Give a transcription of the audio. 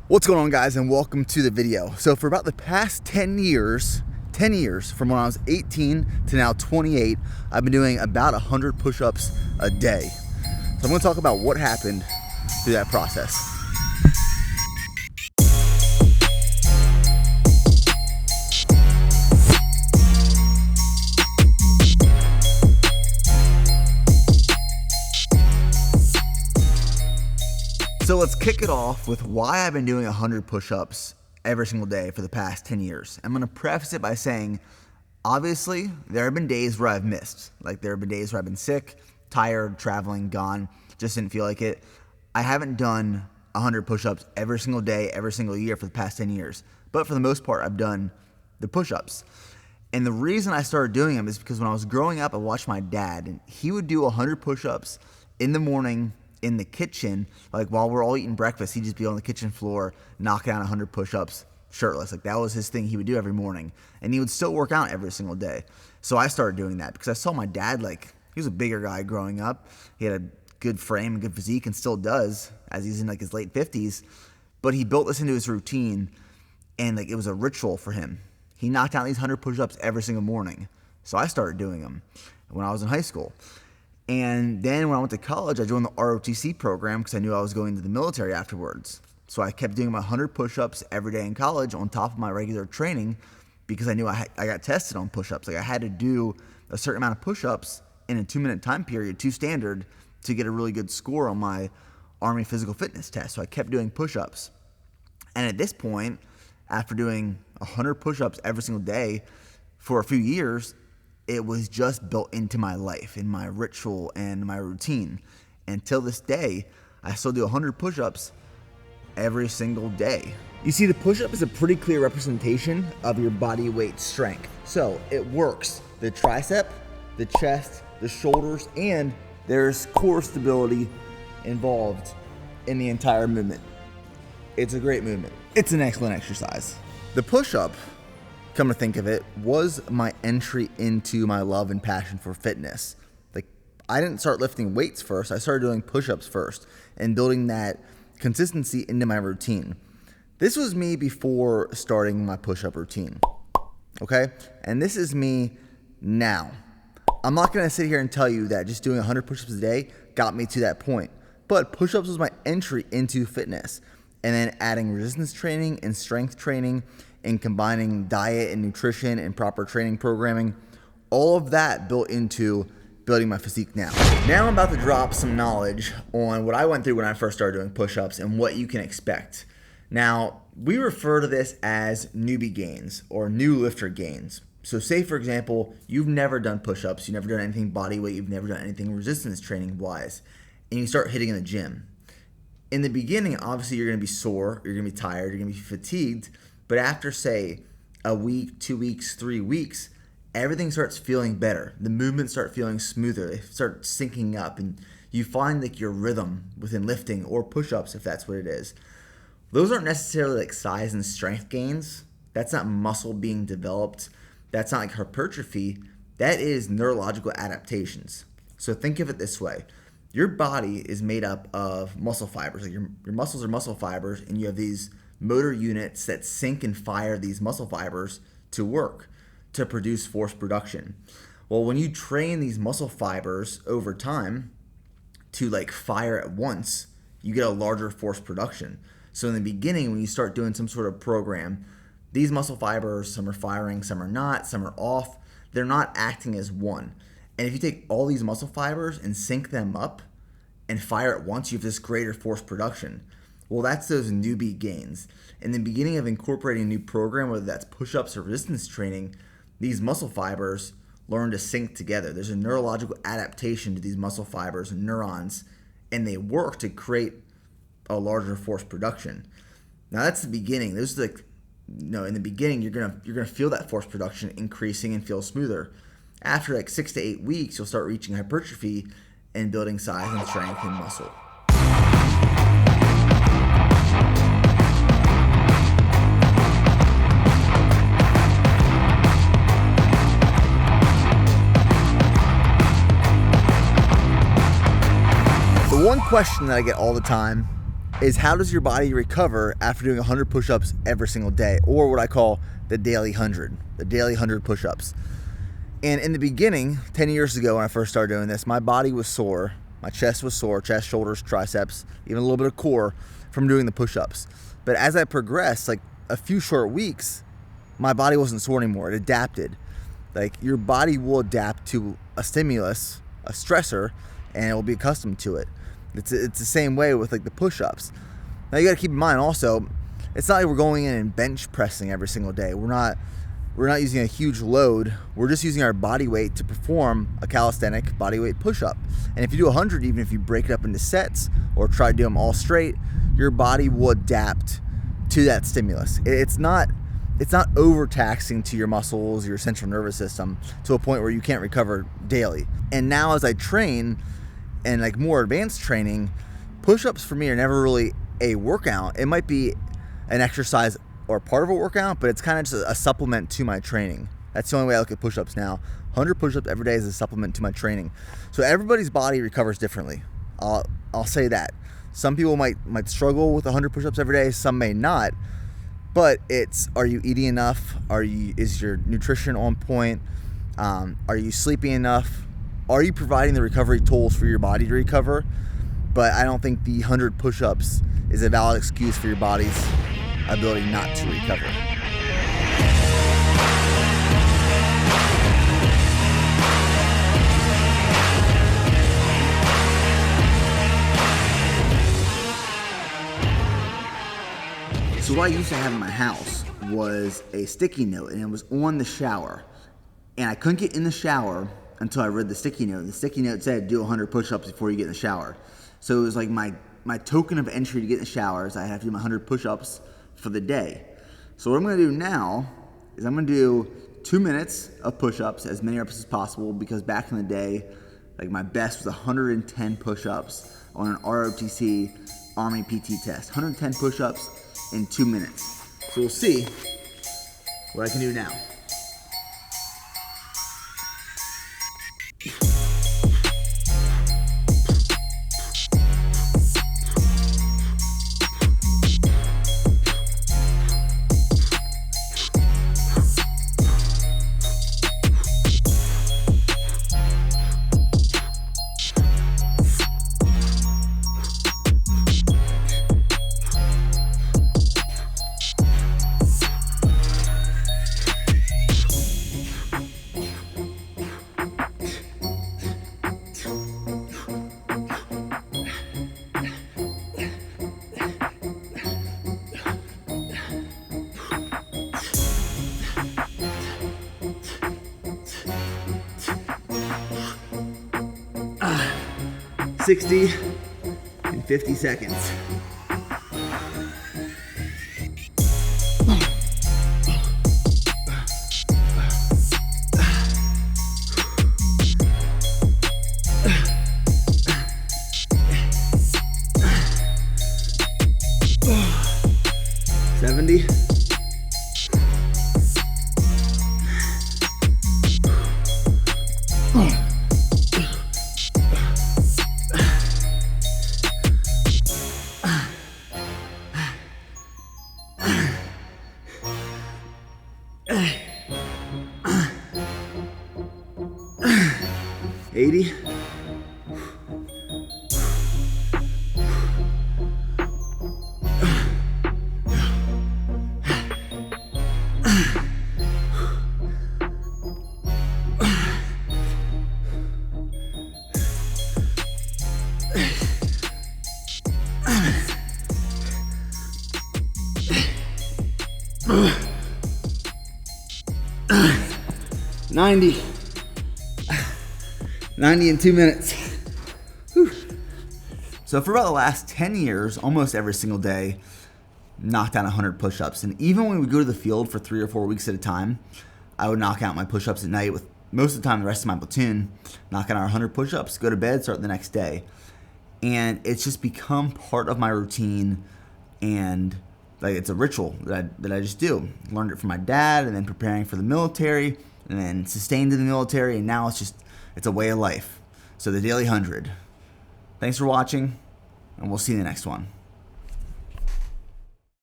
What's going on, guys, and welcome to the video. So for about the past 10 years from when I was 18 to now 28, I've been doing about 100 push-ups a day. So I'm going to talk about what happened through that process. So let's kick it off with why I've been doing 100 push-ups every single day for the past 10 years. I'm gonna preface it by saying, obviously, there have been days where I've missed. Like, there have been days where I've been sick, tired, traveling, gone, just didn't feel like it. I haven't done 100 push-ups every single day, every single year for the past 10 years. But for the most part, I've done the push-ups. And the reason I started doing them is because when I was growing up, I watched my dad, and he would do 100 push-ups in the morning, in the kitchen, like while we're all eating breakfast, he'd just be on the kitchen floor knocking out 100 push-ups shirtless. Like, that was his thing he would do every morning, and he would still work out every single day. So I started doing that because I saw my dad, like, he was a bigger guy growing up. He had a good frame and good physique, and still does, as he's in like his late 50s, but he built this into his routine, and like, it was a ritual for him. He knocked out these 100 push-ups every single morning. So I started doing them when I was in high school. And then when I went to college, I joined the ROTC program because I knew I was going to the military afterwards. So I kept doing my 100 push-ups every day in college on top of my regular training because I knew I got tested on push-ups. Like, I had to do a certain amount of push-ups in a 2-minute time period, 2 standard, to get a really good score on my Army physical fitness test. So I kept doing push-ups. And at this point, after doing 100 push-ups every single day for a few years, it was just built into my life, in my ritual and my routine. And till this day, I still do 100 push-ups every single day. You see, the push-up is a pretty clear representation of your body weight strength. So it works the tricep, the chest, the shoulders, and there's core stability involved in the entire movement. It's a great movement. It's an excellent exercise. The push-up, come to think of it, was my entry into my love and passion for fitness. Like, I didn't start lifting weights first. I started doing push-ups first and building that consistency into my routine. This was me before starting my push-up routine, okay? And this is me now. I'm not gonna sit here and tell you that just doing 100 push-ups a day got me to that point, but push-ups was my entry into fitness. And then adding resistance training and strength training and combining diet and nutrition and proper training programming, all of that built into building my physique now. Now I'm about to drop some knowledge on what I went through when I first started doing push-ups and what you can expect. Now, we refer to this as newbie gains or new lifter gains. So say, for example, you've never done push-ups, you've never done anything body weight, you've never done anything resistance training wise, and you start hitting in the gym. In the beginning, obviously you're gonna be sore, you're gonna be tired, you're gonna be fatigued, but after, say, a week, 2 weeks, 3 weeks, everything starts feeling better. The movements start feeling smoother. They start syncing up, and you find like your rhythm within lifting or push-ups, if that's what it is. Those aren't necessarily like size and strength gains. That's not muscle being developed. That's not like hypertrophy. That is neurological adaptations. So think of it this way. Your body is made up of muscle fibers. Like, your muscles are muscle fibers, and you have these motor units that sync and fire these muscle fibers to work, to produce force production. Well, when you train these muscle fibers over time to like fire at once, you get a larger force production. So in the beginning, when you start doing some sort of program, these muscle fibers, some are firing, some are not, some are off. They're not acting as one. And if you take all these muscle fibers and sync them up and fire at once, you have this greater force production. Well, that's those newbie gains. In the beginning of incorporating a new program, whether that's push-ups or resistance training, these muscle fibers learn to sync together. There's a neurological adaptation to these muscle fibers and neurons, and they work to create a larger force production. Now, that's the beginning. Those are like, in the beginning, you're gonna feel that force production increasing and feel smoother. After like 6 to 8 weeks, you'll start reaching hypertrophy and building size and strength and muscle. The one question that I get all the time is how does your body recover after doing 100 push-ups every single day, or what I call the daily 100 push-ups. And in the beginning, 10 years ago when I first started doing this, my body was sore. My chest was sore, chest, shoulders, triceps, even a little bit of core from doing the push-ups. But as I progressed, like a few short weeks, my body wasn't sore anymore. It adapted. Like your body will adapt to a stimulus, a stressor, and it will be accustomed to it. It's the same way with like the push-ups. Now you got to keep in mind also, it's not like we're going in and bench pressing every single day. We're not using a huge load. We're just using our body weight to perform a calisthenic body weight push-up. And if you do 100, even if you break it up into sets or try to do them all straight, your body will adapt to that stimulus. It's not overtaxing to your muscles, your central nervous system, to a point where you can't recover daily. And now as I train and like more advanced training, push-ups for me are never really a workout. It might be an exercise or part of a workout, but it's kind of just a supplement to my training. That's the only way I look at push-ups now. 100 push-ups every day is a supplement to my training. So everybody's body recovers differently. I'll say that. Some people might struggle with 100 push-ups every day, some may not. But it's, are you eating enough? Is your nutrition on point? Are you sleeping enough? Are you providing the recovery tools for your body to recover? But I don't think the 100 push-ups is a valid excuse for your body's ability not to recover. So what I used to have in my house was a sticky note, and it was on the shower. And I couldn't get in the shower until I read the sticky note. And the sticky note said, do 100 push-ups before you get in the shower. So it was like my token of entry to get in the shower is I have to do my 100 push-ups for the day. So what I'm gonna do now is I'm gonna do 2 minutes of push-ups, as many reps as possible, because back in the day, like my best was 110 push-ups on an ROTC Army PT test. 110 push-ups in 2 minutes. So we'll see what I can do now. Ah, 60 in 50 seconds. $80. $90 in 2 minutes. Whew. So for about the last 10 years, almost every single day, knocked out 100 push-ups. And even when we go to the field for 3 or 4 weeks at a time, I would knock out my push-ups at night with most of the time the rest of my platoon, knock out our 100 push-ups, go to bed, start the next day. And it's just become part of my routine, and like it's a ritual that I just do. Learned it from my dad, and then preparing for the military, and then sustained in the military, and now it's a way of life. So the daily 100. Thanks for watching, and we'll see you in the next one.